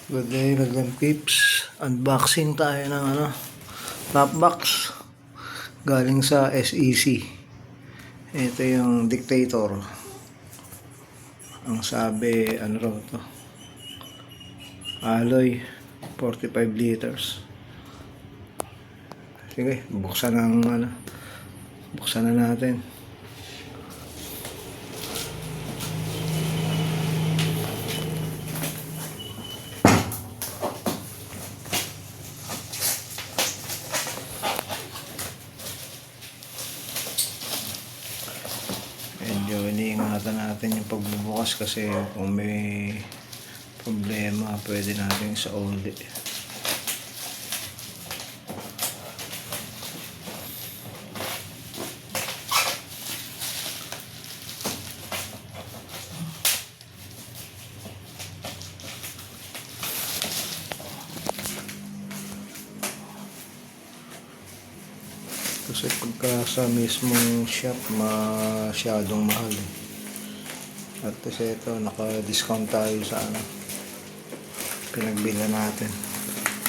Good day, Raglan Pips. Unboxing tayo ng top box galing sa SEC. Ito yung Dictator. Ang sabi, raw to? Alloy, 45 liters. Sige, buksan na natin. Medyo iniingatan natin yung pagbubukas kasi kung may problema pwede natin sa uli. Kasi pagka sa mismong shop masyadong mahal At kasi ito naka-discount tayo sa pinagbila natin.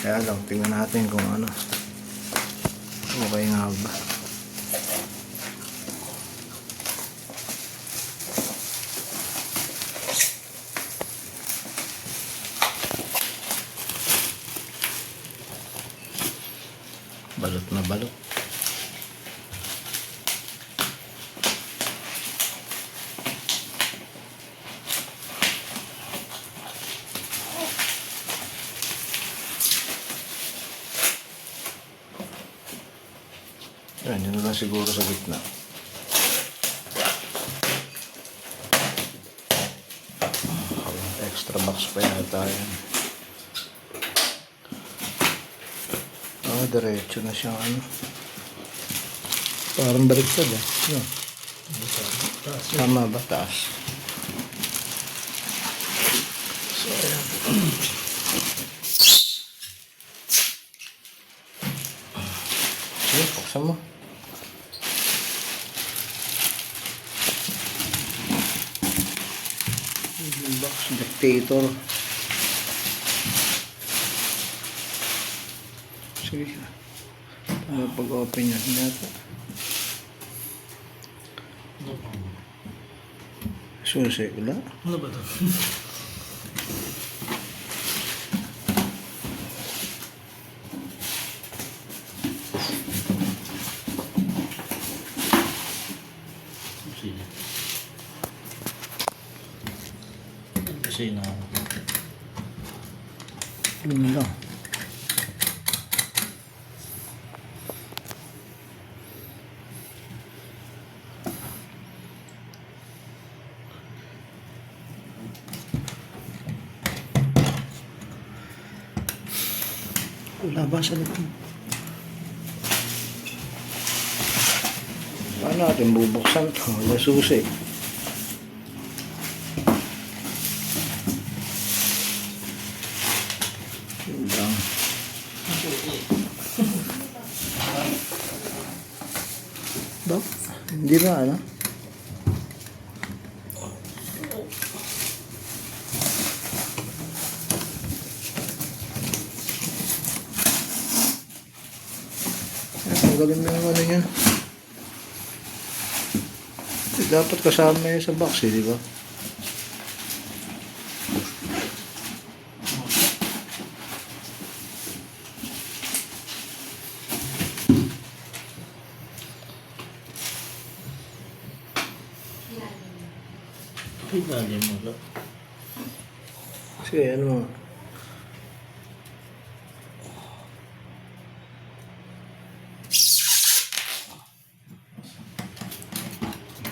Kaya lang tingnan natin kung okay nga ba. Balot na balot. Yan, yun lang siguro sa gitna. Extra box pa yata yan. Diretso na siya parang baliktad no? Tama ba? Taas. So, ayan. Sige, buksan mo. Box Dictator. Sige. Pag-open niya nata. Susi, wala? Ano ba ito? Kasi na Yun lang. Wala ba sa loob? Paano natin bubuksan ito? Wala susi. Yun lang. Ba? Hindi ba Tanggalin mo yung niya. Dapat kasama yun sa box di ba? ilalim mo lang. Sige,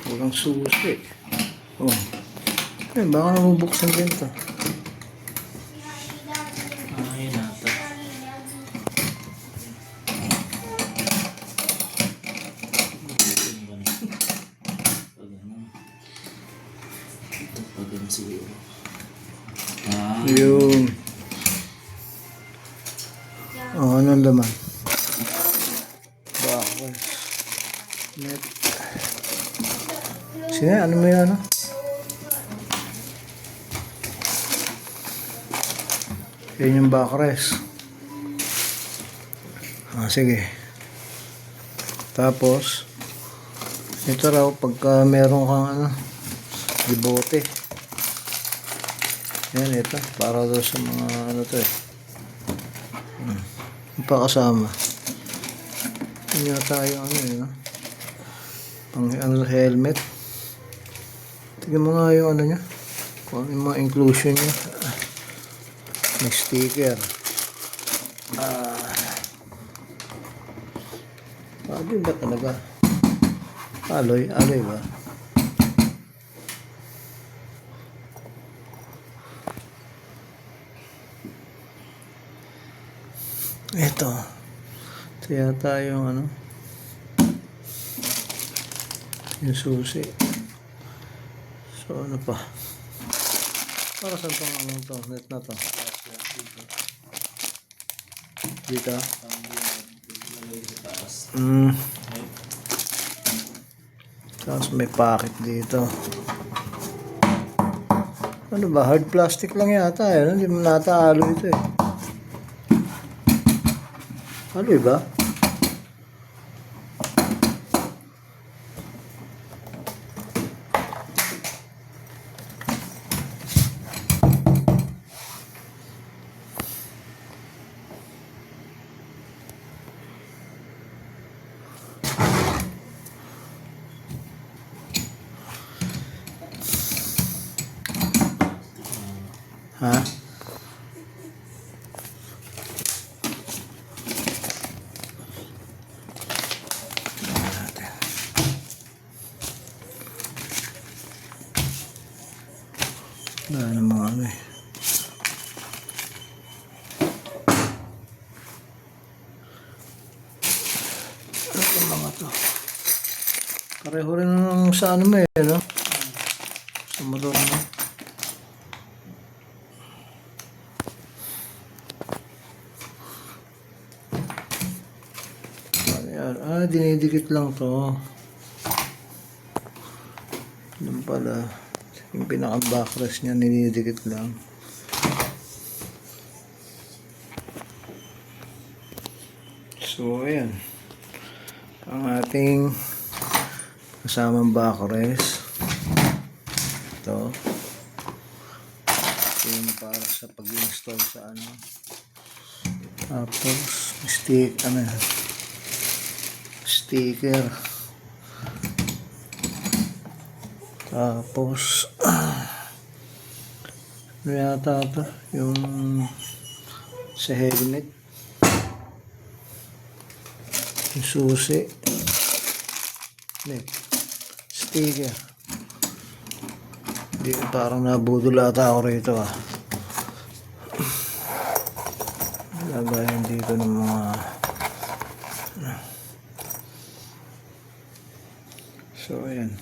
walang susi. Baka mabubuksan din ito. Ay, nata. Pagano siguro. Yung anong laman? Bakit? Sige, ano mo yan Yan yung backrest. Sige. Tapos, ito raw, pagka meron kang libote. Yan, ito. Para daw sa mga to eh. Yung pakasama. Yan yata yung pang helmet. Tignan mo nga yung niya. Kung ano yung mga inclusion niya. May sticker. Alloy ba talaga? Alloy ba? Ito yata yung yung susi. So ano pa? Para saan to? Net na to? Dito? Tapos may packet dito. Ano ba? Hard plastic lang yata eh. Hindi mo nata alloy ito eh. Alloy ba? Ha? Wala na mga eh. Ano yung mga to? Pareho rin sa mo eh, no? Sa motor mo. Dinidikit lang to. Yan pala. Yung pinaka-backrest niya, dinidikit lang. So, ayan. Ang ating kasamang backrest. Ito. Ito yung para sa pag-install sa Tapos, sticker. Tapos ano yata ito? Yung sa helmet. Yung susi. Sticker. Parang nabudol ata ako rito lagayan dito ng mga so ayan.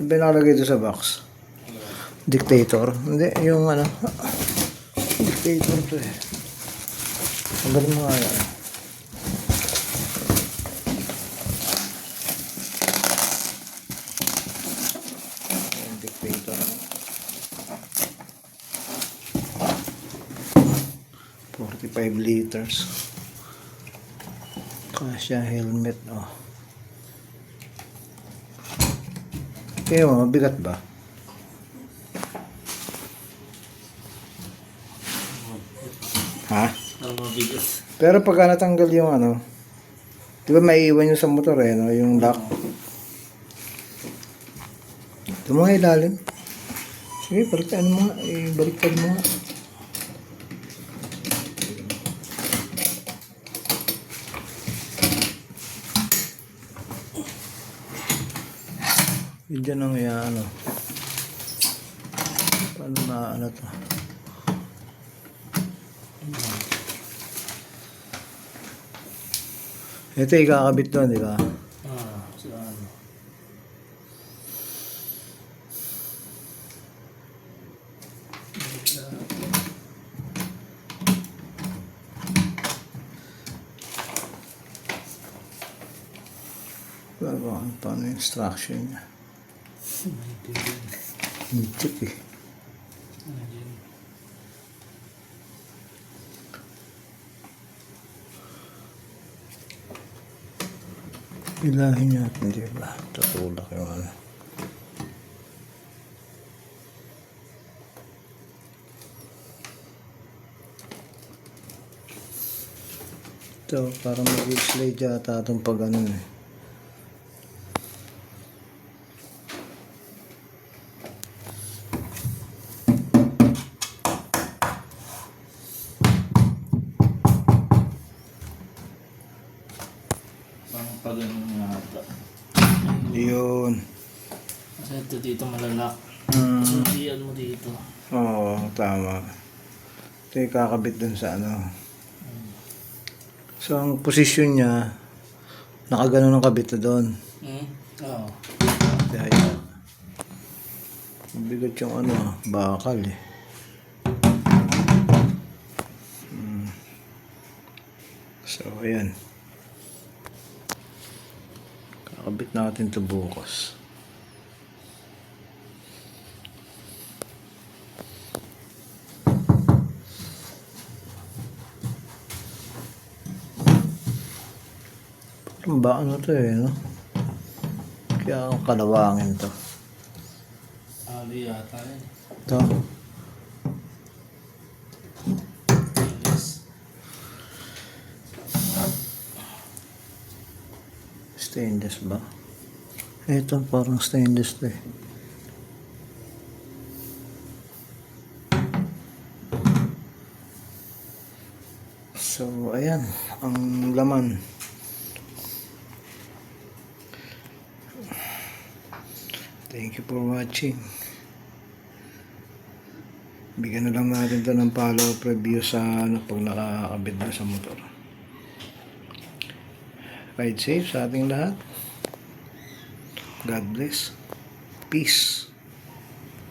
Ano ba nakalagay ito sa box? Dictator? Hindi, yung dictator to eh. Tanggalin mo nga yan. Ayan, dictator. 45 liters. Kasya helmet, Kaya mabigat ba? Ha? Mabigat. Pero pagka natanggal yung di ba maiiwan yung sa motor yung lock? Ito mga ilalim. Sige, baliktad mo nga. Baliktad mo nga. Diyan ang paano to? Ito ikakabit doon, di ba? Saan? Paano yung instruction niya? Hindi eh. Pilahin natin, di ba? Tutulak yung ano. Ito, parang mag-slide yata itong pag ano eh. Parang pag ano nga ata. Yun. Kasi ito dito malalak. Mm. Suntian mo dito. Oo, tama. Ito yung kakabit dun sa ano. So, ang posisyon niya, nakaganon ang kabit na doon. Oo. Dahil, mabigat yung ano, bakal eh. So, ayan. Kakabit natin ito bukas. Parang ba ano to eh, no? Kaya ang kalawangin to. Ali yata yun. Ito. Yes. Stainless ba? Ito parang stainless to eh. So, ayan. Ang laman. Thank you for watching. Bigyan na lang natin to ng follow-up review sa ano, pag nakakabit na sa motor. Ride safe sa ating lahat. God bless. Peace.